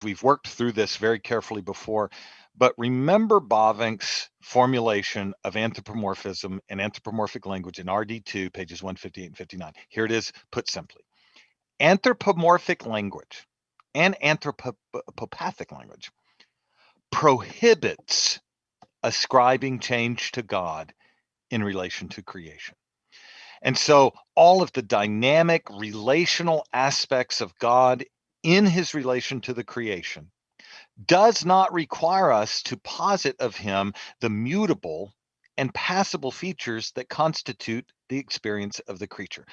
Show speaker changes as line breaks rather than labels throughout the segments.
We've worked through this very carefully before, but remember Bavinck's formulation of anthropomorphism and anthropomorphic language in RD2, pages 158 and 59. Here it is, put simply. Anthropomorphic language and anthropopathic language prohibits ascribing change to God in relation to creation. And so all of the dynamic relational aspects of God in his relation to the creation does not require us to posit of him the mutable and passible features that constitute the experience of the creature.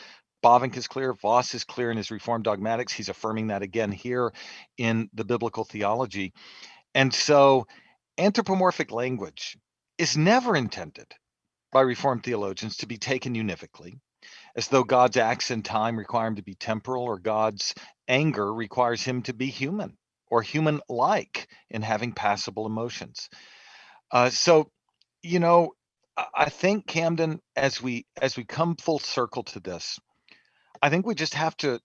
Bavinck is clear, Voss is clear in his Reformed dogmatics. He's affirming that again here in the biblical theology. And so anthropomorphic language is never intended by Reformed theologians to be taken univocally, as though God's acts in time require him to be temporal, or God's anger requires him to be human or human-like in having passible emotions. So, you know, I think, Camden, as we come full circle to this, I think we just have to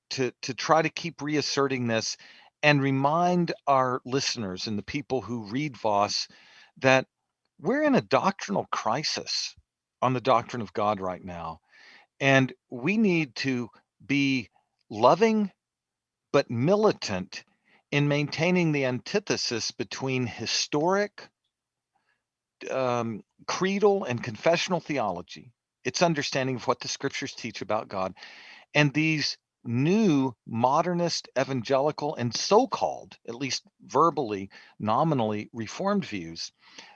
try to keep reasserting this and remind our listeners and the people who read Voss that we're in a doctrinal crisis on the doctrine of God right now. And we need to be loving but militant in maintaining the antithesis between historic, creedal, and confessional theology, its understanding of what the scriptures teach about God, and these new modernist evangelical and so-called, at least verbally, nominally, reformed views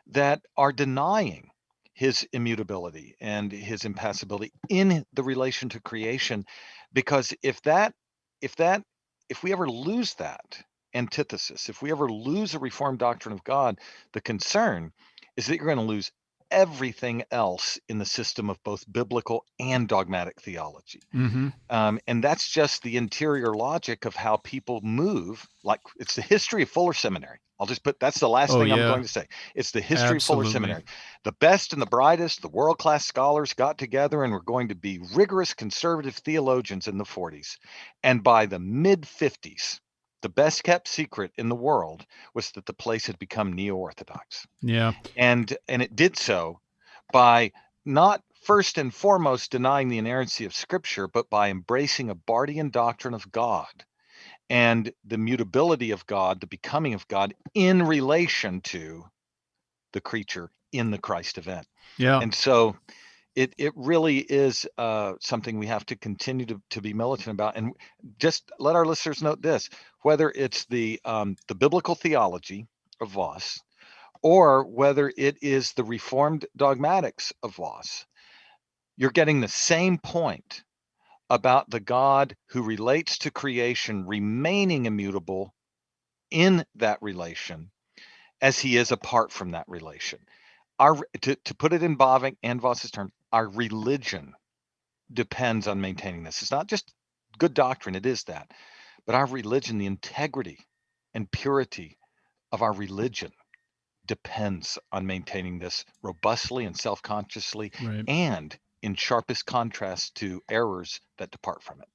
that are denying his immutability and his impassibility in the relation to creation. Because if we ever lose that antithesis, if we ever lose a reformed doctrine of God, the concern is that you're going to lose everything else in the system of both biblical and dogmatic theology.
Mm-hmm.
And that's just the interior logic of how people move. Like, it's the history of Fuller Seminary. I'll just put, that's the last
Oh,
thing I'm
yeah.
going to say. It's the history of Fuller
Absolutely.
Seminary. The best and the brightest, the world-class scholars got together and were going to be rigorous conservative theologians in the 40s. And by the mid-50s, the best kept secret in the world was that the place had become neo-orthodox.
Yeah.
And it did so by not first and foremost denying the inerrancy of Scripture, but by embracing a Bardian doctrine of God and the mutability of God, the becoming of God in relation to the creature in the Christ event.
Yeah.
And so it really is something we have to continue to be militant about. And just let our listeners note this: whether it's the biblical theology of Voss, or whether it is the Reformed dogmatics of Voss, you're getting the same point about the God who relates to creation remaining immutable in that relation as he is apart from that relation. To put it in Bavinck and Voss's terms, our religion depends on maintaining this. It's not just good doctrine, it is that, but our religion, the integrity and purity of our religion depends on maintaining this robustly and self-consciously,
Right.
and in sharpest contrast to errors that depart from it.